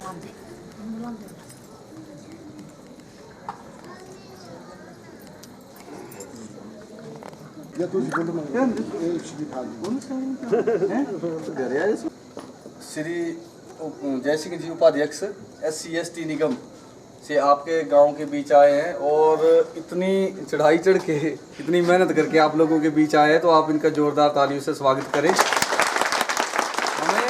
श्री जय सिंह जी उपाध्यक्ष SC/ST निगम से आपके गांव के बीच आए हैं और इतनी चढ़ाई चढ़ के इतनी मेहनत करके आप लोगों के बीच आए हैं, तो आप इनका जोरदार तालियों से स्वागत करें। हमें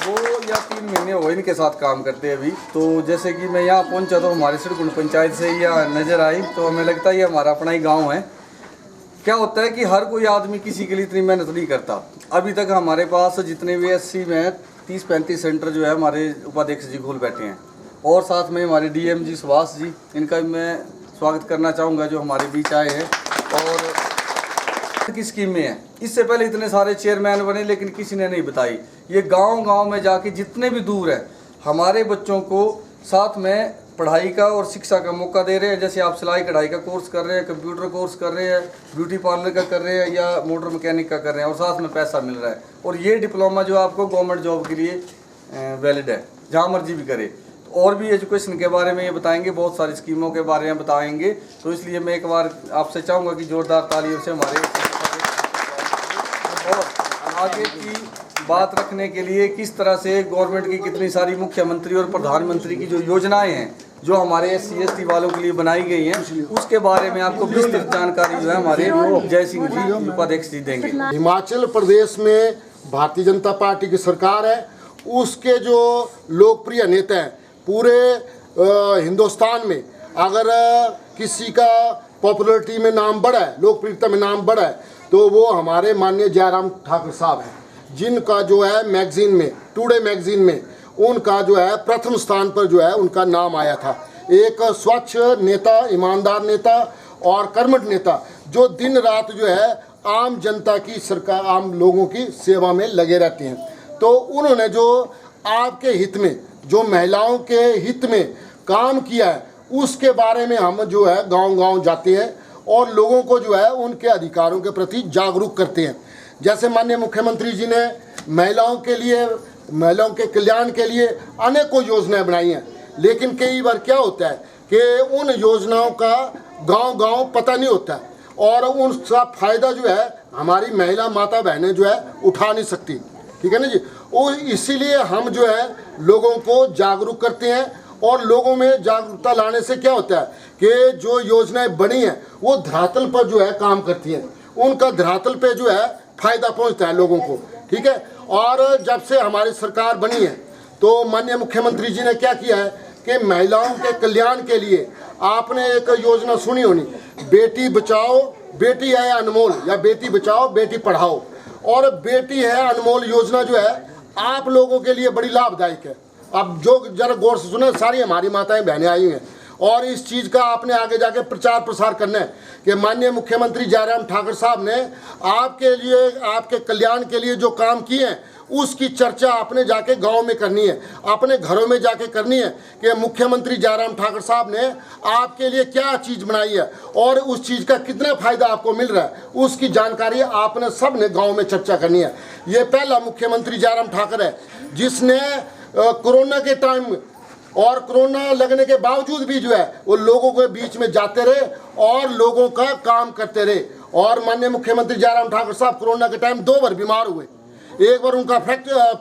2 या 3 महीने हुए इनके साथ काम करते अभी। तो जैसे कि मैं यहाँ पहुँचा तो हमारे सिरकुंड पंचायत से यहाँ नज़र आई, तो हमें लगता है ये हमारा अपना ही गाँव है। क्या होता है कि हर कोई आदमी किसी के लिए इतनी मेहनत नहीं करता। अभी तक हमारे पास जितने भी SC में 30-35 सेंटर जो है हमारे उपाध्यक्ष जी खोल बैठे हैं, और साथ में हमारे DM जी सुभाष जी, इनका भी मैं स्वागत करना चाहूँगा जो हमारे बीच आए हैं। और की स्कीम में है, इससे पहले इतने सारे चेयरमैन बने लेकिन किसी ने नहीं बताई। ये गांव-गांव में जाके जितने भी दूर है हमारे बच्चों को साथ में पढ़ाई का और शिक्षा का मौका दे रहे हैं। जैसे आप सिलाई कढ़ाई का कोर्स कर रहे हैं, कंप्यूटर कोर्स कर रहे हैं, ब्यूटी पार्लर का कर रहे हैं या मोटर मैकेनिक का कर रहे हैं, और साथ में पैसा मिल रहा है। और ये डिप्लोमा जो आपको गवर्नमेंट जॉब के लिए वैलिड है, जहाँ मर्जी भी करे। और भी एजुकेशन के बारे में ये बताएंगे, बहुत सारी स्कीमों के बारे में बताएंगे। तो इसलिए मैं एक बार आपसे चाहूँगा कि जोरदार तालियों से हमारे और आगे की बात रखने के लिए किस तरह से गवर्नमेंट की कितनी सारी मुख्यमंत्री और प्रधानमंत्री की जो योजनाएं हैं जो हमारे SC/ST वालों के लिए बनाई गई हैं, उसके बारे में आपको विस्तृत जानकारी जो है हमारे जय सिंह जी उपाध्यक्ष जी देंगे। हिमाचल प्रदेश में भारतीय जनता पार्टी की सरकार है, उसके जो लोकप्रिय नेता हैं पूरे हिंदुस्तान में, अगर किसी का पॉपुलरिटी में नाम बढ़ा है, लोकप्रियता में नाम बढ़ा है, तो वो हमारे माननीय जयराम ठाकुर साहब हैं, जिनका जो है मैगजीन में, टुडे मैगजीन में उनका जो है प्रथम स्थान पर जो है उनका नाम आया था। एक स्वच्छ नेता, ईमानदार नेता और कर्मठ नेता, जो दिन रात जो है आम जनता की सरकार, आम लोगों की सेवा में लगे रहते हैं। तो उन्होंने जो आपके हित में, जो महिलाओं के हित में काम किया है, उसके बारे में हम जो है गांव-गांव जाते हैं और लोगों को जो है उनके अधिकारों के प्रति जागरूक करते हैं। जैसे माननीय मुख्यमंत्री जी ने महिलाओं के लिए, महिलाओं के कल्याण के लिए अनेकों योजनाएं बनाई हैं, लेकिन कई बार क्या होता है कि उन योजनाओं का गांव-गांव पता नहीं होता है और उनका फ़ायदा जो है हमारी महिला माता बहनें जो है उठा नहीं सकती। ठीक है ना जी। और इसीलिए हम जो है लोगों को जागरूक करते हैं, और लोगों में जागरूकता लाने से क्या होता है कि जो योजनाएं बनी हैं वो धरातल पर जो है काम करती हैं, उनका धरातल पे जो है फायदा पहुंचता है लोगों को। ठीक है। और जब से हमारी सरकार बनी है तो माननीय मुख्यमंत्री जी ने क्या किया है कि महिलाओं के कल्याण के लिए आपने एक योजना सुनी होनी, बेटी बचाओ बेटी है अनमोल, या बेटी बचाओ बेटी पढ़ाओ। और बेटी है अनमोल योजना जो है आप लोगों के लिए बड़ी लाभदायक है। अब जो जरा गौर से सुने, सारी हमारी माताएं बहनें आई हैं, और इस चीज़ का आपने आगे जाके प्रचार प्रसार करना है कि माननीय मुख्यमंत्री जयराम ठाकुर साहब ने आपके लिए, आपके कल्याण के लिए जो काम किए हैं उसकी चर्चा आपने जाके गांव में करनी है, अपने घरों में जाके करनी है कि मुख्यमंत्री जयराम ठाकुर साहब ने आपके लिए क्या चीज़ बनाई है और उस चीज़ का कितना फ़ायदा आपको मिल रहा है, उसकी जानकारी आपने सब ने गाँव में चर्चा करनी है। ये पहला मुख्यमंत्री जयराम ठाकुर है जिसने कोरोना के टाइम और कोरोना लगने के बावजूद भी जो है वो लोगों के बीच में जाते रहे और लोगों का काम करते रहे। और माननीय मुख्यमंत्री जयराम ठाकुर साहब कोरोना के टाइम 2 बार बीमार हुए, एक बार उनका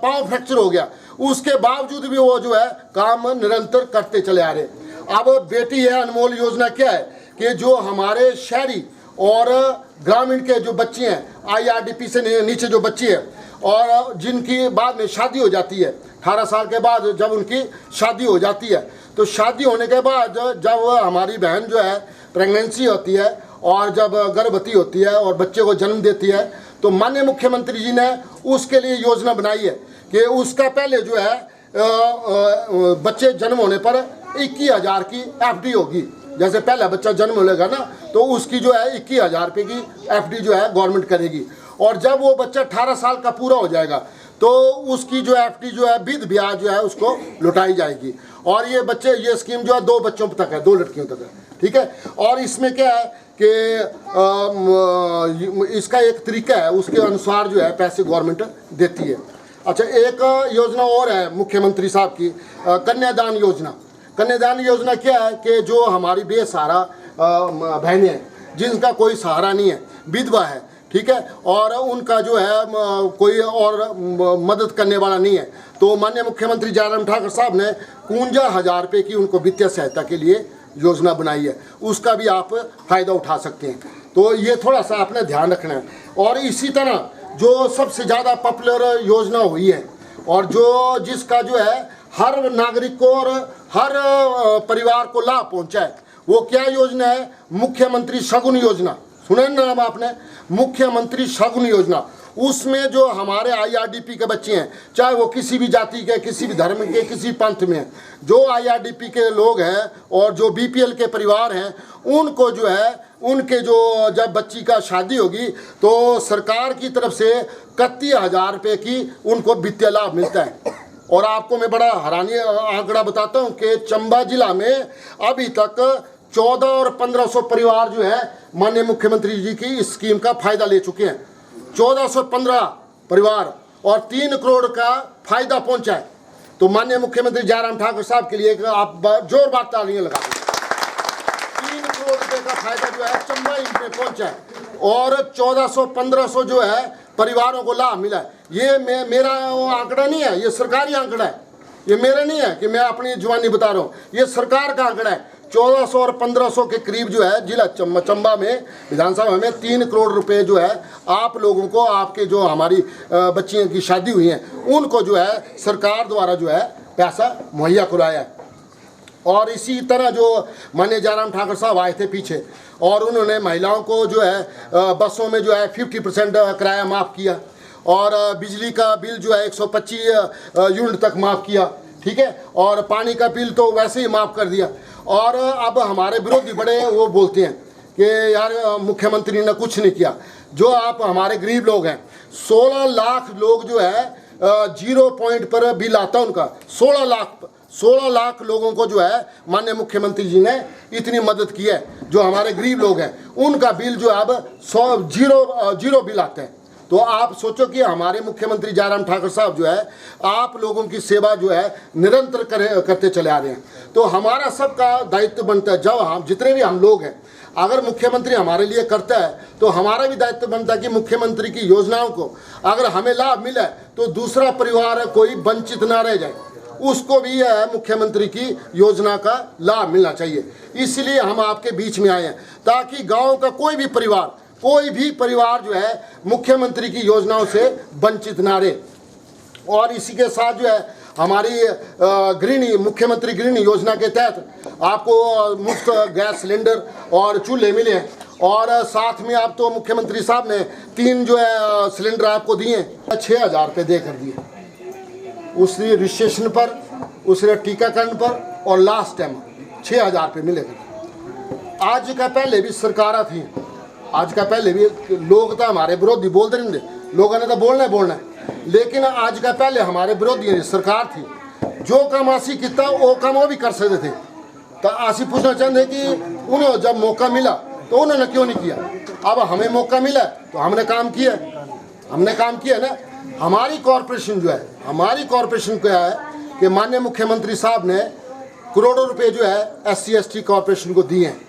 पाँव फ्रैक्चर हो गया, उसके बावजूद भी वो जो है काम निरंतर करते चले आ रहे। अब बेटी है अनमोल योजना क्या है कि जो हमारे शहरी और ग्रामीण के जो बच्चे हैं, IRDP से नीचे जो बच्चे हैं और जिनकी बाद में शादी हो जाती है, 18 साल के बाद जब उनकी शादी हो जाती है, तो शादी होने के बाद जब हमारी बहन जो है प्रेगनेंसी होती है और जब गर्भवती होती है और बच्चे को जन्म देती है, तो माननीय मुख्यमंत्री जी ने उसके लिए योजना बनाई है कि उसका पहले जो है बच्चे जन्म होने पर 21,000 की FD होगी। जैसे पहला बच्चा जन्म लेगा ना तो उसकी जो है 21,000 रुपये की FD जो है गवर्नमेंट करेगी, और जब वो बच्चा 18 साल का पूरा हो जाएगा तो उसकी जो FD जो है विध ब्याज जो है उसको लुटाई जाएगी। और ये बच्चे, ये स्कीम जो है 2 बच्चों तक है, 2 लड़कियों तक है। ठीक है। और इसमें क्या है कि इसका एक तरीका है, उसके अनुसार जो है पैसे गवर्नमेंट देती है। अच्छा, एक योजना और है मुख्यमंत्री साहब की, कन्यादान योजना। कन्यादान योजना क्या है कि जो हमारी बेसहारा बहनें हैं जिनका कोई सहारा नहीं है, विधवा है, ठीक है, और उनका जो है कोई और मदद करने वाला नहीं है, तो माननीय मुख्यमंत्री जयराम ठाकुर साहब ने 51,000 रुपये की उनको वित्तीय सहायता के लिए योजना बनाई है, उसका भी आप फ़ायदा उठा सकते हैं। तो ये थोड़ा सा आपने ध्यान रखना है। और इसी तरह जो सबसे ज़्यादा पॉपुलर योजना हुई है और जो जिसका जो है हर नागरिक को और हर परिवार को लाभ पहुंचा है, वो क्या योजना है? मुख्यमंत्री शगुन योजना। सुने नाम आपने, मुख्यमंत्री शगुन योजना। उसमें जो हमारे IRDP के बच्चे हैं, चाहे वो किसी भी जाति के, किसी भी धर्म के, किसी पंथ में हैं, जो IRDP के लोग हैं और जो BPL के परिवार हैं, उनको जो है उनके जो जब बच्ची का शादी होगी तो सरकार की तरफ से 31,000 रुपये की उनको वित्तीय लाभ मिलता है। और आपको मैं बड़ा हैरानी आंकड़ा बताता हूँ कि चंबा जिला में अभी तक 14 और 1500 परिवार जो है माननीय मुख्यमंत्री जी की इस स्कीम का फायदा ले चुके हैं। 1415 परिवार और 3 करोड़ का फायदा पहुंचा है। तो माननीय मुख्यमंत्री जयराम ठाकुर साहब के लिए आप जोरदार तालियां लगा दें। 3 करोड़ रुपए का फायदा जो है चंबा में पहुंचा है और 1400-1500 जो है परिवारों को लाभ मिला है। ये मेरा आंकड़ा नहीं है, ये सरकारी आंकड़ा है, ये मेरा नहीं है कि मैं अपनी जुबानी बता रहा हूँ, ये सरकार का आंकड़ा है। 1400 और 1500 के करीब जो है जिला चंबा में विधानसभा में 3 करोड़ रुपए जो है आप लोगों को, आपके जो हमारी बच्चियों की शादी हुई हैं उनको जो है सरकार द्वारा जो है पैसा मुहैया कराया है। और इसी तरह जो माननीय जयराम ठाकुर साहब आए थे पीछे और उन्होंने महिलाओं को जो है बसों में जो है 50% किराया माफ़ किया और बिजली का बिल जो है 125 यूनिट तक माफ़ किया, ठीक है, और पानी का बिल तो वैसे ही माफ़ कर दिया। और अब हमारे विरोधी बड़े वो बोलते हैं कि यार मुख्यमंत्री ने कुछ नहीं किया। जो आप हमारे गरीब लोग हैं, 16 लाख लोग जो है 0 पॉइंट पर बिल आता है उनका, 16 लाख लोगों को जो है माननीय मुख्यमंत्री जी ने इतनी मदद की है। जो हमारे गरीब लोग हैं उनका बिल जो अब 0 बिल आता है। तो आप सोचो कि हमारे मुख्यमंत्री जयराम ठाकुर साहब जो है आप लोगों की सेवा जो है निरंतर करते चले आ रहे हैं। तो हमारा सबका दायित्व बनता है, जब हम जितने भी हम लोग हैं, अगर मुख्यमंत्री हमारे लिए करता है तो हमारा भी दायित्व बनता है कि मुख्यमंत्री की योजनाओं को अगर हमें लाभ मिला तो दूसरा परिवार कोई वंचित ना रह जाए, उसको भी मुख्यमंत्री की योजना का लाभ मिलना चाहिए। इसलिए हम आपके बीच में आए हैं ताकि गाँव का कोई भी परिवार जो है मुख्यमंत्री की योजनाओं से वंचित ना रहे। और इसी के साथ जो है हमारी गृहिणी, मुख्यमंत्री गृहिणी योजना के तहत आपको मुफ्त गैस सिलेंडर और चूल्हे मिले हैं और साथ में आप तो मुख्यमंत्री साहब ने 3 जो है सिलेंडर आपको दिए, 6,000 रुपये दे कर दिए। उस रजिस्ट्रेशन पर, उस टीकाकरण पर और लास्ट टाइम 6,000 रुपये मिलेगा। आज का पहले भी सरकारें थी, आज का पहले भी लोग तो हमारे विरोधी बोलते नहीं थे, लोगों ने तो बोलना है, लेकिन आज का पहले हमारे विरोधी सरकार थी, जो काम आसी किया वो काम वो भी कर सकते थे। तो आसी पूछना चाहते कि उन्हें जब मौका मिला तो उन्होंने क्यों नहीं किया। अब हमें मौका मिला तो हमने काम किया ना। हमारी कॉरपोरेशन जो है, हमारी कॉरपोरेशन क्या है कि माननीय मुख्यमंत्री साहब ने करोड़ों रुपए जो है SC/ST कॉरपोरेशन को दिए हैं।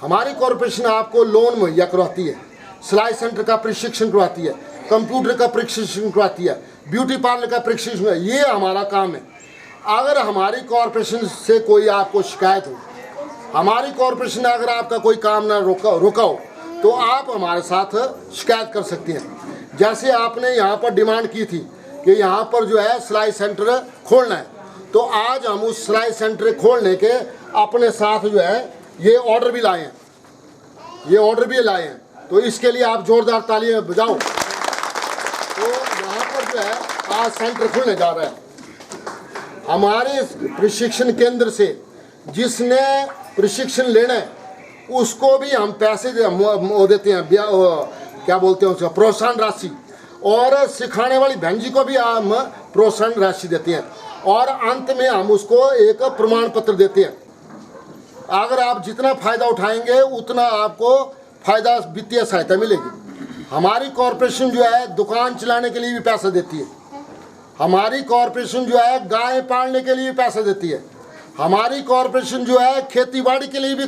हमारी कॉरपोरेशन आपको लोन मुहैया करवाती है, सिलाई सेंटर का प्रशिक्षण करवाती है, कंप्यूटर का प्रशिक्षण करवाती है, ब्यूटी पार्लर का प्रशिक्षण, ये हमारा काम है। अगर हमारी कॉरपोरेशन से कोई आपको शिकायत हो, हमारी कॉरपोरेशन ने अगर आपका कोई काम ना रोका हो तो आप हमारे साथ शिकायत कर सकते हैं। जैसे आपने यहाँ पर डिमांड की थी कि यहाँ पर जो है सिलाई सेंटर खोलना है, तो आज हम उस सिलाई सेंटर खोलने के अपने साथ जो है ये ऑर्डर भी लाए हैं, तो इसके लिए आप जोरदार तालियां बजाओ। तो यहाँ पर जो है आज सेंटर खुलने जा रहा है। हमारे प्रशिक्षण केंद्र से जिसने प्रशिक्षण लेना है उसको भी हम पैसे देते हैं, क्या बोलते हैं उसका, प्रोत्साहन राशि, और सिखाने वाली बहन जी को भी हम प्रोत्साहन राशि देते हैं और अंत में हम उसको एक प्रमाण पत्र देते हैं। अगर आप जितना फ़ायदा उठाएंगे उतना आपको फ़ायदा वित्तीय सहायता मिलेगी। हमारी कॉरपोरेशन जो है दुकान चलाने के लिए भी पैसा देती है, हमारी कॉरपोरेशन जो है गाय पालने के लिए पैसे देती है, हमारी कॉरपोरेशन जो है खेती बाड़ी के लिए भी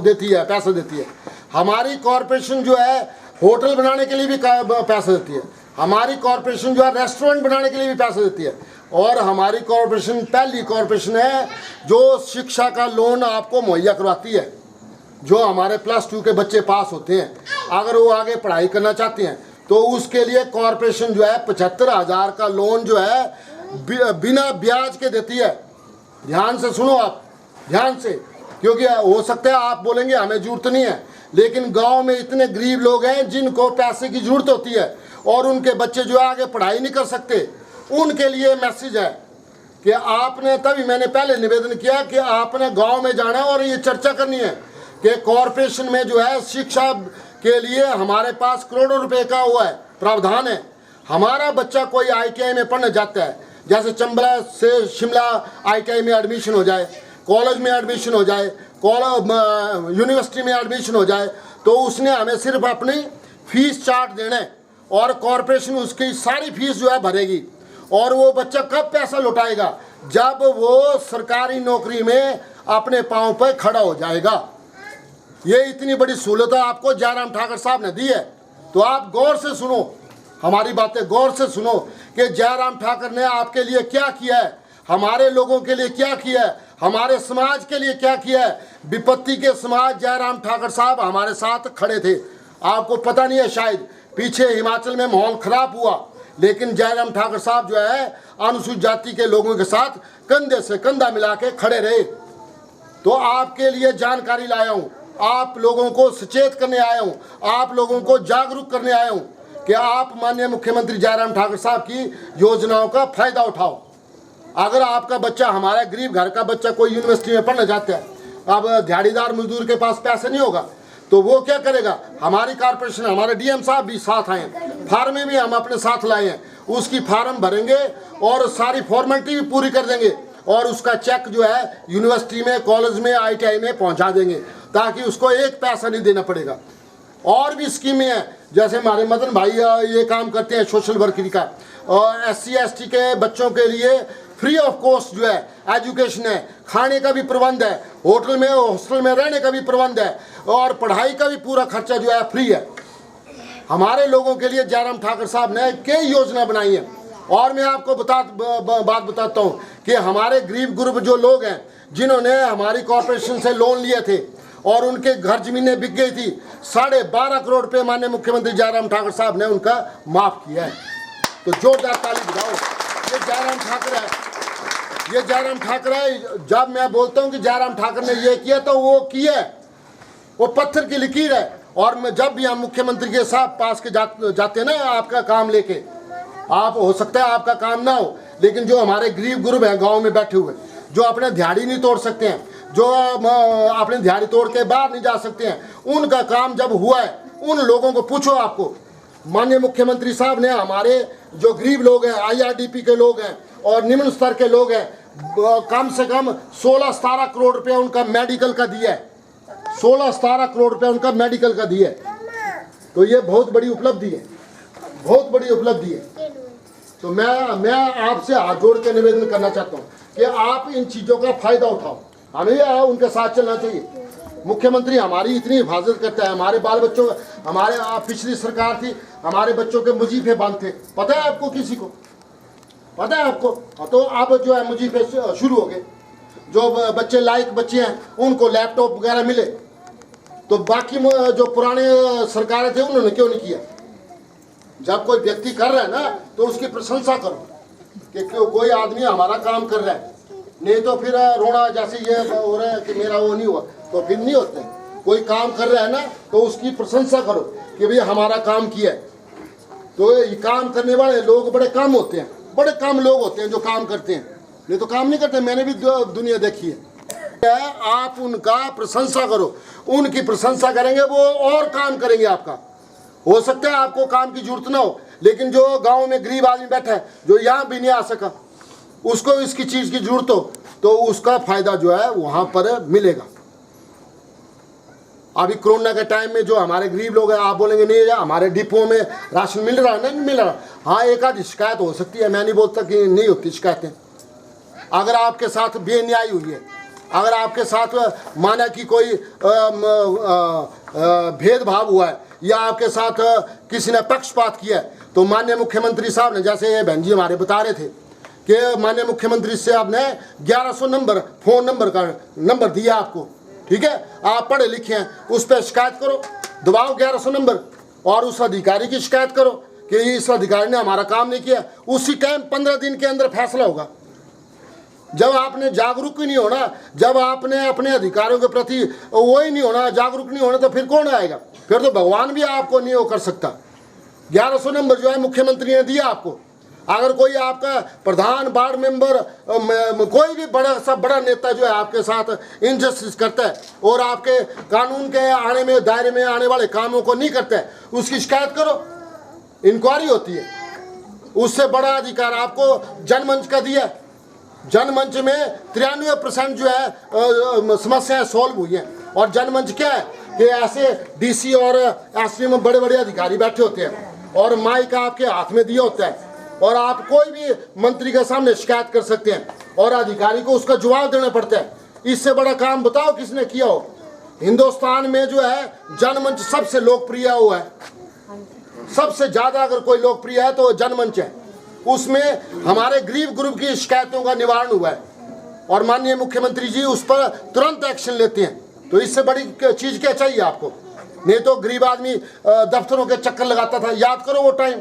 देती है, पैसे देती है, हमारी कॉरपोरेशन जो है होटल बनाने के लिए भी पैसे देती है, हमारी कॉरपोरेशन जो है रेस्टोरेंट बनाने के लिए भी पैसे देती है, और हमारी कॉरपोरेशन पहली कॉरपोरेशन है जो शिक्षा का लोन आपको मुहैया करवाती है। जो हमारे +2 के बच्चे पास होते हैं, अगर वो आगे पढ़ाई करना चाहते हैं तो उसके लिए कॉरपोरेशन जो है 75,000 का लोन जो है बिना ब्याज के देती है। ध्यान से सुनो आप, ध्यान से, क्योंकि हो सकता है आप बोलेंगे हमें जरूरत नहीं है, लेकिन गांव में इतने गरीब लोग हैं जिनको पैसे की जरूरत होती है और उनके बच्चे जो आगे पढ़ाई नहीं कर सकते, उनके लिए मैसेज है कि आपने, तभी मैंने पहले निवेदन किया कि आपने गांव में जाना है और ये चर्चा करनी है कि कॉरपोरेशन में जो है शिक्षा के लिए हमारे पास करोड़ों रुपए का हुआ है प्रावधान है। हमारा बच्चा कोई ITI में पढ़ने जाता है, जैसे चंबला से शिमला ITI में एडमिशन हो जाए, कॉलेज में एडमिशन हो जाए, यूनिवर्सिटी में एडमिशन हो जाए, तो उसने हमें सिर्फ अपनी फीस चार्ट देना है और कॉरपोरेशन उसकी सारी फीस जो है भरेगी। और वो बच्चा कब पैसा लौटाएगा? जब वो सरकारी नौकरी में अपने पांव पर खड़ा हो जाएगा। ये इतनी बड़ी सहूलत आपको जयराम ठाकुर साहब ने दी है, तो आप गौर से सुनो हमारी बातें, गौर से सुनो कि जयराम ठाकुर ने आपके लिए क्या किया है, हमारे लोगों के लिए क्या किया है, हमारे समाज के लिए क्या किया है। विपत्ति के समाज जयराम ठाकुर साहब हमारे साथ खड़े थे। आपको पता नहीं है, शायद पीछे हिमाचल में माहौल खराब हुआ, लेकिन जयराम ठाकुर साहब जो है अनुसूचित जाति के लोगों के साथ कंधे से कंधा मिला के खड़े रहे। तो आपके लिए जानकारी लाया हूँ, आप लोगों को सचेत करने आया हूँ, आप लोगों को जागरूक करने आया हूँ कि आप माननीय मुख्यमंत्री जयराम ठाकुर साहब की योजनाओं का फायदा उठाओ। अगर आपका बच्चा, हमारा गरीब घर का बच्चा कोई यूनिवर्सिटी में पढ़ना चाहता है, अब दिहाड़ीदार मजदूर के पास पैसे नहीं होगा, तो वो क्या करेगा? हमारी कॉर्पोरेशन, हमारे DM साहब भी साथ आए हैं, फार्म में भी हम अपने साथ लाए हैं, उसकी फार्म भरेंगे और सारी फॉर्मेलिटी भी पूरी कर देंगे और उसका चेक जो है यूनिवर्सिटी में, कॉलेज में, ITI में पहुंचा देंगे, ताकि उसको एक पैसा नहीं देना पड़ेगा। और भी स्कीमें हैं, जैसे हमारे मदन भाई ये काम करते हैं सोशल वर्करी का, और SC ST के बच्चों के लिए फ्री ऑफ कॉस्ट जो है एजुकेशन है, खाने का भी प्रबंध है, होटल में हॉस्टल में रहने का भी प्रबंध है, और पढ़ाई का भी पूरा खर्चा जो है फ्री है। हमारे लोगों के लिए जयराम ठाकुर साहब ने कई योजना बनाई है। और मैं आपको बात बताता हूँ कि हमारे गरीब गुरब जो लोग हैं, जिन्होंने हमारी कॉरपोरेशन से लोन लिए थे और उनके घर जमीनें बिक गई थी, 12.5 करोड़ रुपये माननीय मुख्यमंत्री जयराम ठाकुर साहब ने उनका माफ किया है। तो जोरदार ताली बजाओ। ये जयराम ठाकुर है, ये जयराम ठाकुर है। जब मैं बोलता हूँ कि जयराम ठाकुर ने ये किया, तो वो किया है, वो पत्थर की लकीर है। और मैं जब भी हम मुख्यमंत्री के साथ पास के जाते हैं ना, आपका काम लेके, आप हो सकता है आपका काम ना हो, लेकिन जो हमारे गरीब गुरब हैं गांव में बैठे हुए, जो अपने दिहाड़ी नहीं तोड़ सकते हैं, जो अपने दिहाड़ी तोड़ के बाहर नहीं जा सकते हैं, उनका काम जब हुआ है, उन लोगों को पूछो। आपको माननीय मुख्यमंत्री साहब ने हमारे जो गरीब लोग हैं, IRDP के लोग हैं और निम्न स्तर के लोग हैं, कम से कम 16-17 करोड़ रुपया उनका मेडिकल का दिया है। 16-17 करोड़ रुपया उनका मेडिकल का दिया है। तो ये बहुत बड़ी उपलब्धि है, बहुत बड़ी उपलब्धि है। तो मैं आपसे हाथ जोड़ के निवेदन करना चाहता हूँ कि आप इन चीज़ों का फायदा उठाओ। हमें उनके साथ चलना चाहिए। मुख्यमंत्री हमारी इतनी हिफाजत करता है, हमारे बाल बच्चों, हमारे पिछली सरकार थी, हमारे बच्चों के मुजीफे बंद थे, पता है आपको? किसी को पता है आपको? तो अब जो है मुजीफे शुरू हो गए। जो बच्चे लायक बच्चे हैं उनको लैपटॉप वगैरह मिले। तो बाकी जो पुराने सरकारें थे उन्होंने क्यों नहीं किया? जब कोई व्यक्ति कर रहा है ना, तो उसकी प्रशंसा करो कि कोई आदमी हमारा काम कर रहा है, नहीं तो फिर रोना जैसे ये हो रहा है कि मेरा वो नहीं हुआ, तो फिर नहीं होता है। कोई काम कर रहा है ना, तो उसकी प्रशंसा करो कि भाई हमारा काम किया है। तो ये काम करने वाले लोग बड़े कम होते हैं, बड़े कम लोग होते हैं जो काम करते हैं, नहीं तो काम नहीं करते। मैंने भी दुनिया देखी है। आप उनका प्रशंसा करो, उनकी प्रशंसा करेंगे वो और काम करेंगे आपका। हो सकता है आपको काम की जरूरत ना हो, लेकिन जो गांव में गरीब आदमी बैठा है, जो यहाँ भी नहीं आ सका, उसको इसकी चीज़ की जरूरत हो, तो उसका फायदा जो है वहाँ पर मिलेगा। अभी कोरोना के टाइम में जो हमारे गरीब लोग हैं, आप बोलेंगे नहीं हमारे डिपो में राशन मिल रहा है, नहीं मिल रहा। हाँ, एक आधी शिकायत हो सकती है, मैं नहीं बोलता कि नहीं होती शिकायतें। अगर आपके साथ बेन्यायी हुई है, अगर आपके साथ माना कि कोई भेदभाव हुआ है या आपके साथ किसी ने पक्षपात किया है, तो माननीय मुख्यमंत्री साहब ने, जैसे ये बहन जी हमारे बता रहे थे कि माननीय मुख्यमंत्री से आपने 1100 नंबर फ़ोन नंबर का नंबर दिया आपको, ठीक है, आप पढ़े लिखे हैं, उस पर शिकायत करो, दबाओ 1100 नंबर और उस अधिकारी की शिकायत करो कि इस अधिकारी ने हमारा काम नहीं किया। उसी टाइम 15 दिन के अंदर फैसला होगा। जब आपने जागरूक ही नहीं होना, जब आपने अपने अधिकारियों के प्रति वो ही नहीं होना, जागरूक नहीं होना, तो फिर कौन आएगा? फिर तो भगवान भी आपको नहीं वो कर सकता। 1100 नंबर जो है मुख्यमंत्री ने दिया आपको। अगर कोई आपका प्रधान, वार्ड मेंबर, कोई भी बड़ा नेता जो है आपके साथ इनजस्टिस करता है और आपके कानून के आने में, दायरे में आने वाले कामों को नहीं करता है, उसकी शिकायत करो, इंक्वायरी होती है। उससे बड़ा अधिकार आपको जनमंच का दिया। जनमंच में 93% जो है समस्याएं सॉल्व हुई हैं। और जनमंच क्या है कि ऐसे डीसी और एसपी में बड़े बड़े अधिकारी बैठे होते हैं और माइक आपके हाथ में दिया होता है और आप कोई भी मंत्री के सामने शिकायत कर सकते हैं और अधिकारी को उसका जवाब देना पड़ता है। इससे बड़ा काम बताओ किसने किया हो? हिंदुस्तान में जो है जनमंच सबसे लोकप्रिय हुआ है। सबसे ज़्यादा अगर कोई लोकप्रिय है तो जनमंच है। उसमें हमारे गरीब ग्रुप की शिकायतों का निवारण हुआ है और माननीय मुख्यमंत्री जी उस पर तुरंत एक्शन लेते हैं। तो इससे बड़ी चीज़ क्या चाहिए आपको? नहीं तो गरीब आदमी दफ्तरों के चक्कर लगाता था, याद करो वो टाइम।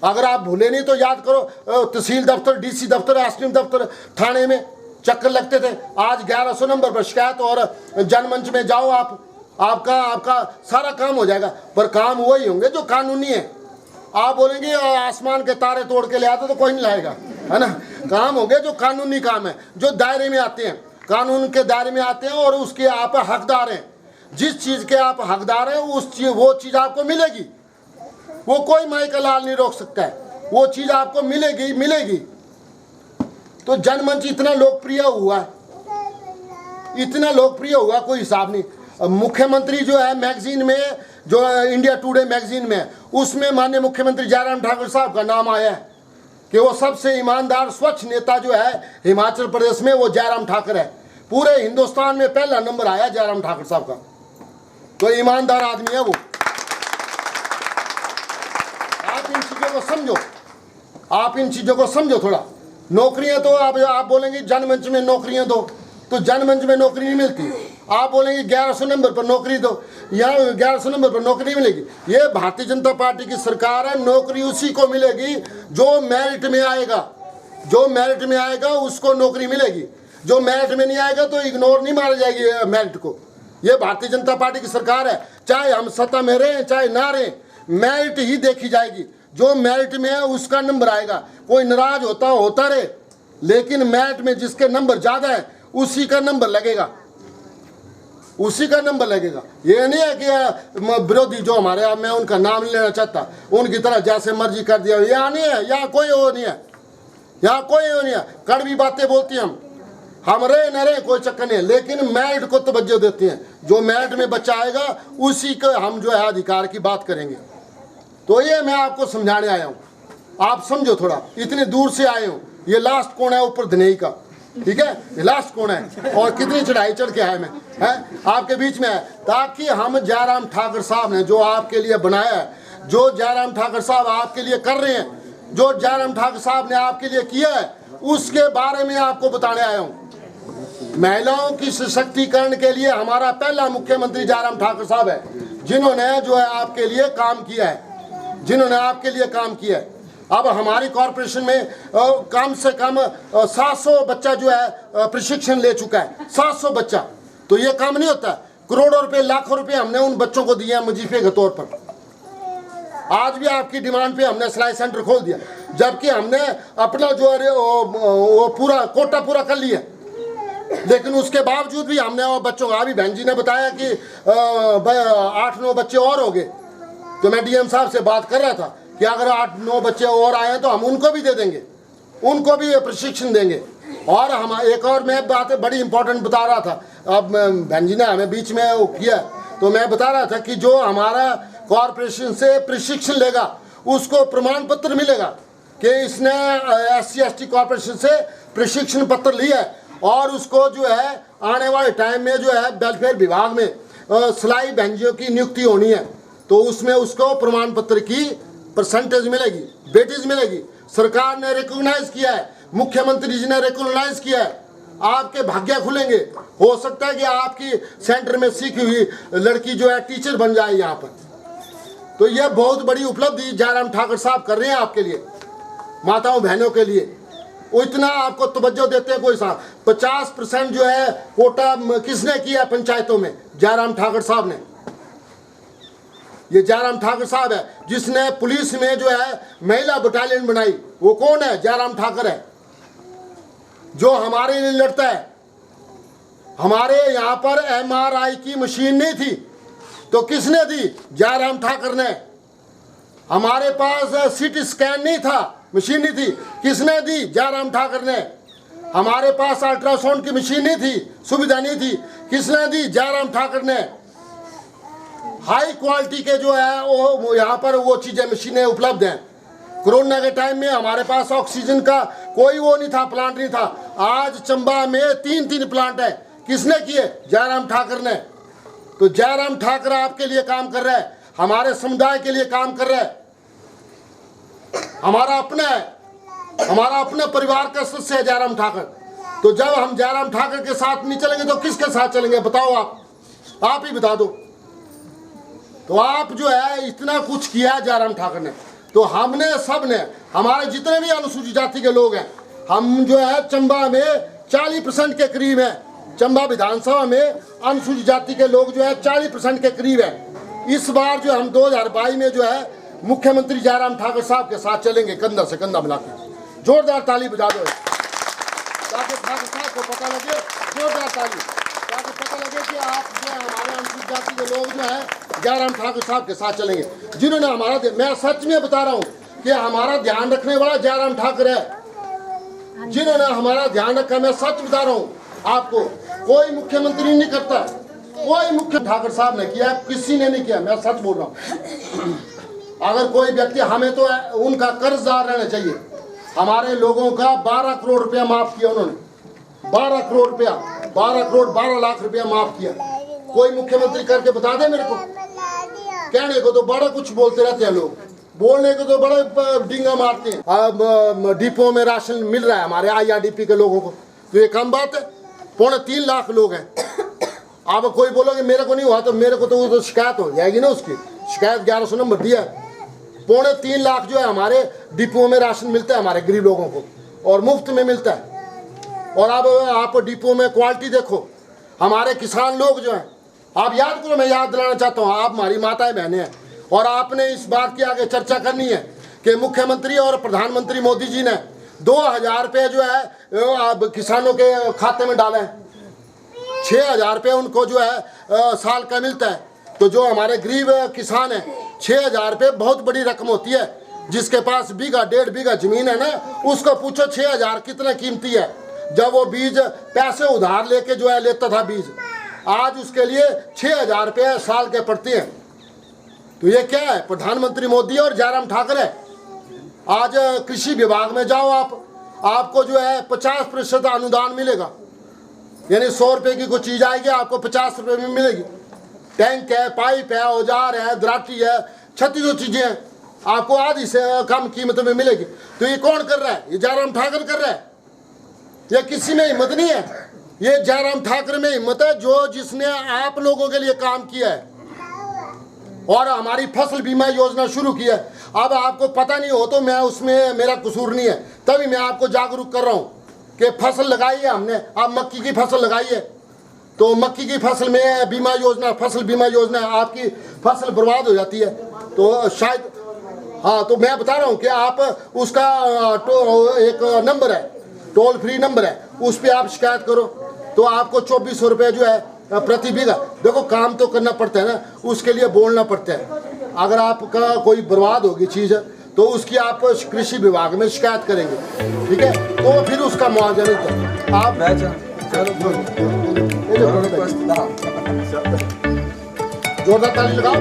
अगर आप भूले नहीं तो याद करो, तहसील दफ्तर, डीसी दफ्तर, एसडीएम दफ्तर, थाने में चक्कर लगते थे। आज 1100 नंबर पर शिकायत और जनमंच में जाओ आपका सारा काम हो जाएगा। पर काम वही होंगे जो कानूनी है। आप बोलेंगे आसमान के तारे तोड़ के ले आते तो कोई नहीं लाएगा, है ना। काम होंगे जो कानूनी काम है, जो दायरे में आते हैं, कानून के दायरे में आते हैं और उसके आप हकदार हैं। जिस चीज़ के आप हकदार हैं वो चीज़ आपको मिलेगी। वो कोई माई का लाल नहीं रोक सकता है, वो चीज़ आपको मिलेगी। तो जनमंच इतना लोकप्रिय हुआ, कोई हिसाब नहीं। मुख्यमंत्री जो है मैगजीन में, जो इंडिया टुडे मैगजीन में, उसमें माननीय मुख्यमंत्री जयराम ठाकुर साहब का नाम आया है कि वो सबसे ईमानदार स्वच्छ नेता जो है हिमाचल प्रदेश में, वो जयराम ठाकुर है। पूरे हिंदुस्तान में पहला नंबर आया जयराम ठाकुर साहब का। तो ईमानदार आदमी है वो। आप इन चीज़ों को समझो थोड़ा। नौकरियां तो आप बोलेंगे जनमंच में नौकरियां दो, तो जनमंच में नौकरी नहीं मिलती। आप बोलेंगे 1100 नंबर पर नौकरी दो, यहाँ 1100 नंबर पर नौकरी मिलेगी। ये भारतीय जनता पार्टी की सरकार है। नौकरी उसी को मिलेगी जो मेरिट में आएगा। जो मेरिट में आएगा उसको नौकरी मिलेगी। जो मेरिट में नहीं आएगा तो इग्नोर नहीं मारी जाएगी मेरिट को। ये भारतीय जनता पार्टी की सरकार है। चाहे हम सत्ता में रहें चाहे ना रहें, मेरिट ही देखी जाएगी। जो मेरिट में है उसका नंबर आएगा। कोई नाराज होता रहे, लेकिन मेरिट में जिसके नंबर ज़्यादा है उसी का नंबर लगेगा। ये नहीं है कि विरोधी जो हमारे, अब मैं उनका नाम नहीं लेना चाहता, उनकी तरह जैसे मर्जी कर दिया। यहाँ नहीं है, यहाँ कोई वो नहीं है। कड़वी बातें बोलती हैं हम रहे न रहे कोई चक्कर नहीं है, लेकिन मेरिट को तवज्जो देते हैं। जो मेरिट में बच्चा आएगा उसी का हम जो है अधिकार की बात करेंगे। तो ये मैं आपको समझाने आया हूँ, आप समझो थोड़ा। इतने दूर से आए हूँ। ये लास्ट कौन है ऊपर धनेई का, ठीक है, ये लास्ट कौन है और कितनी चढ़ाई चढ़ के आए मैं आपके बीच में है, ताकि हम जयराम ठाकुर साहब ने जो आपके लिए बनाया है, जो जयराम ठाकुर साहब आपके लिए कर रहे हैं, जो जयराम ठाकुर साहब ने आपके लिए किया है, उसके बारे में आपको बताने आया हूँ। महिलाओं की सशक्तिकरण के लिए हमारा पहला मुख्यमंत्री जयराम ठाकुर साहब है, जिन्होंने जो है आपके लिए काम किया है। अब हमारी कॉरपोरेशन में कम से कम 700 बच्चा जो है प्रशिक्षण ले चुका है। 700 बच्चा, तो ये काम नहीं होता। करोड़ों रुपए, लाखों रुपए हमने उन बच्चों को दिए हैं मुजीफे के तौर पर। आज भी आपकी डिमांड पे हमने सिलाई सेंटर खोल दिया, जबकि हमने अपना जो है वो पूरा कोटा पूरा कर लिया। लेकिन उसके बावजूद भी हमने वो बच्चों को, अभी बहन जी ने बताया कि 8-9 बच्चे और हो गए। तो मैं डीएम साहब से बात कर रहा था कि अगर 8-9 बच्चे और आए तो हम उनको भी दे देंगे, उनको भी प्रशिक्षण देंगे। और हम एक और मैं बात बड़ी इंपॉर्टेंट बता रहा था, अब बहन जी ने हमें बीच में वो किया, तो मैं बता रहा था कि जो हमारा कॉरपोरेशन से प्रशिक्षण लेगा उसको प्रमाण पत्र मिलेगा कि इसने SC/ST कॉरपोरेशन से प्रशिक्षण पत्र लिया है, और उसको जो है आने वाले टाइम में जो है वेलफेयर विभाग में सिलाई बहनजियों की नियुक्ति होनी है, तो उसमें उसको प्रमाण पत्र की परसेंटेज मिलेगी, वेटेज मिलेगी। सरकार ने रिकॉग्नाइज किया है, मुख्यमंत्री जी ने रिकॉग्नाइज किया है, आपके भाग्य खुलेंगे। हो सकता है कि आपकी सेंटर में सीखी हुई लड़की जो है टीचर बन जाए यहाँ पर। तो यह बहुत बड़ी उपलब्धि जयराम ठाकुर साहब कर रहे हैं आपके लिए, माताओं बहनों के लिए। वो इतना आपको तवज्जो देते हैं कोई साहब। 50% जो है कोटा किसने किया पंचायतों में? जयराम ठाकुर साहब ने। ये जयराम ठाकुर साहब है जिसने पुलिस में जो है महिला बटालियन बनाई। वो कौन है? जयराम ठाकुर है, जो हमारे लिए लड़ता है। हमारे यहाँ पर MRI की मशीन नहीं थी तो किसने दी? जयराम ठाकुर ने। हमारे पास CT स्कैन नहीं था, मशीन नहीं थी, किसने दी? जयराम ठाकुर ने। हमारे पास अल्ट्रासाउंड की मशीन नहीं थी, सुविधा नहीं थी, किसने दी? जयराम ठाकुर ने। हाई क्वालिटी के जो है वो यहाँ पर वो चीज़ें मशीनें उपलब्ध हैं। कोरोना के टाइम में हमारे पास ऑक्सीजन का कोई वो नहीं था, प्लांट नहीं था। आज चंबा में 3 प्लांट है, किसने किए? जयराम ठाकुर ने। तो जयराम ठाकुर आपके लिए काम कर रहा है, हमारे समुदाय के लिए काम कर रहा है। हमारा अपना है, हमारा अपना परिवार का सदस्य है जयराम ठाकुर। तो जब हम जयराम ठाकुर के साथ नहीं चलेंगे तो किसके साथ चलेंगे? बताओ आप ही बता दो। तो आप जो है इतना कुछ किया है जयराम ठाकुर ने, तो हमने सब ने, हमारे जितने भी अनुसूचित जाति के लोग हैं, हम जो है चंबा में 40% के करीब है। चंबा विधानसभा में अनुसूचित जाति के लोग जो है 40% के करीब है। इस बार जो हम 2022 में जो है मुख्यमंत्री जयराम ठाकुर साहब के साथ चलेंगे, कंधा से कंधा मिला के। जोरदार ताली बजा दो ताकि ठाकुर साहब को पता लगे, जोरदार ताली, ताकि पता लगे कि आप जो है हमारे अनुसूचित जाति के लोग जो है जयराम ठाकुर साहब के साथ चलेंगे, जिन्होंने हमारा, मैं सच में बता रहा हूँ कि हमारा ध्यान रखने वाला जयराम ठाकुर है, जिन्होंने हमारा ध्यान रखा। मैं सच बता रहा हूँ आपको, कोई मुख्यमंत्री नहीं करता, कोई मुख्य ठाकुर साहब ने किया, किसी ने नहीं किया। मैं सच बोल रहा हूँ। अगर कोई व्यक्ति, हमें तो उनका कर्जदार रहना चाहिए। हमारे लोगों का 12 करोड़ रुपया माफ किया उन्होंने, 12 करोड़ रुपया, 12 लाख रुपया माफ किया। कोई मुख्यमंत्री करके बता दे मेरे को। कहने को तो बड़ा कुछ बोलते रहते हैं लोग, बोलने को तो बड़ा डिंगा मारते हैं। अब डिपो में राशन मिल रहा है हमारे IRDP के लोगों को, तो ये कम बात है? 3.25 लाख लोग हैं। अब कोई बोलोगे मेरे को नहीं हुआ, तो मेरे को तो शिकायत हो जाएगी ना, उसकी शिकायत 1100 नंबर दिया है। 3.25 लाख जो है हमारे डिपो में राशन मिलता है हमारे गरीब लोगों को, और मुफ्त में मिलता है। और अब आप डिपो में क्वालिटी देखो। हमारे किसान लोग जो हैं, आप याद करो, मैं याद दिलाना चाहता हूँ, आप हमारी माताएं बहनें हैं, और आपने इस बात की आगे चर्चा करनी है कि मुख्यमंत्री और प्रधानमंत्री मोदी जी ने 2000 रुपये जो है किसानों के खाते में डाले हैं। 6000 रुपये उनको जो है साल का मिलता है। तो जो हमारे गरीब किसान हैं, 6000 रुपये बहुत बड़ी रकम होती है। जिसके पास बीघा 1.5 बीघा जमीन है ना, उसको पूछो 6000 कितना कीमती है। जब वो बीज पैसे उधार लेके जो है लेता था बीज, आज उसके लिए 6000 रुपये साल के पड़ते हैं। तो ये क्या है? प्रधानमंत्री मोदी और जयराम ठाकुर है। आज कृषि विभाग में जाओ आप, आपको जो है 50% अनुदान मिलेगा, यानी 100 रुपये की कोई चीज़ आएगी आपको 50 रुपये में मिलेगी। टैंक है, पाइप है, औजार है, दराटी है, 36 चीज़ें हैं, आपको आधी से कम कीमत में मिलेगी। तो ये कौन कर रहा है? ये जयराम ठाकुर कर रहा है। ये किसी में हिम्मत नहीं है, ये जयराम ठाकुर में हिम्मत है, जो जिसने आप लोगों के लिए काम किया है और हमारी फसल बीमा योजना शुरू की है। अब आपको पता नहीं हो तो मैं उसमें मेरा कसूर नहीं है, तभी मैं आपको जागरूक कर रहा हूँ कि फसल लगाई है हमने। आप मक्की की फसल लगाई है तो मक्की की फसल में बीमा योजना, फसल बीमा योजना, आपकी फसल बर्बाद हो जाती है तो शायद, हाँ, तो मैं बता रहा हूँ कि आप उसका एक नंबर है, टोल फ्री नंबर है, उस पर आप शिकायत करो तो आपको 2400 रुपये जो है प्रति बीघा। देखो काम तो करना पड़ता है ना, उसके लिए बोलना पड़ता है। अगर आपका कोई बर्बाद होगी चीज़ तो तो उसकी आप कृषि विभाग में शिकायत करेंगे, ठीक है, तो फिर उसका मुआवजा नहीं कर आप जोरदार ताली लगाओ।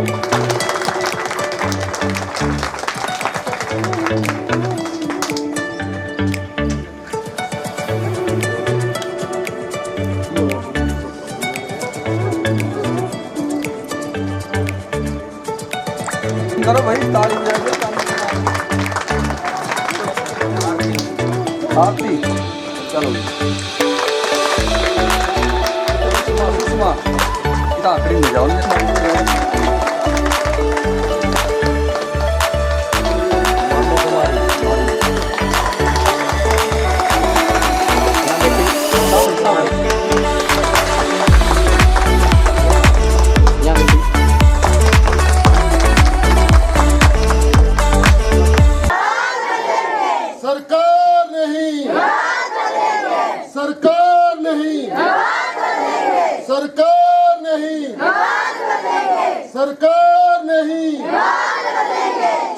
करो भाई, ताली बजाओ। आरती चलो सुषमा इतना आखिरी में जाओ सरकार नहीं, सरकार नहीं, सरकार नहीं, सरकार नहीं,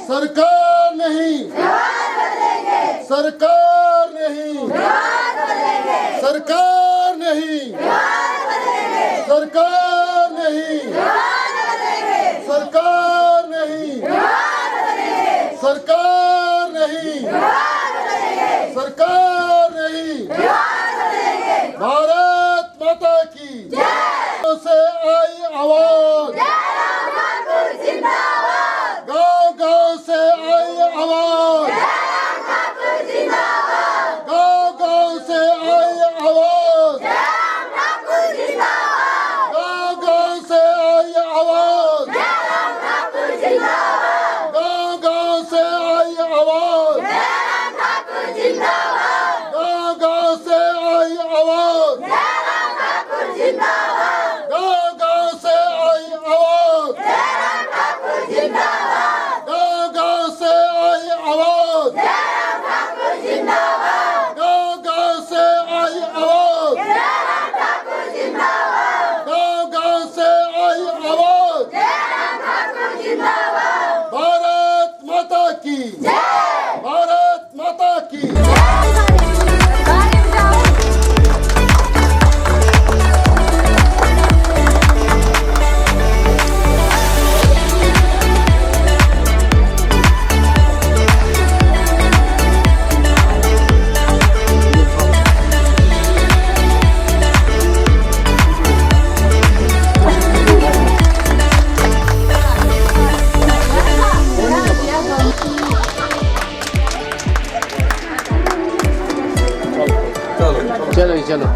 सरकार नहीं, सरकार नहीं, सरकार नहीं, सरकार नहीं, सरकार नहीं, सरकार नहीं, भारत माता की जय से आई आवाज, गांव-गांव से आई आवाज, गांव-गांव से आई आवाज, गांव-गांव से आई आवाज, गांव-गांव से आई आवाज, गांव-गांव से आई आवाज, गांव-गांव से आई आवाज, गांव-गांव से आई आवाज, गांव-गांव से आई आवाज, गांव-गांव से आई आवाज, भारत माता की भारत माता की चलो चलो।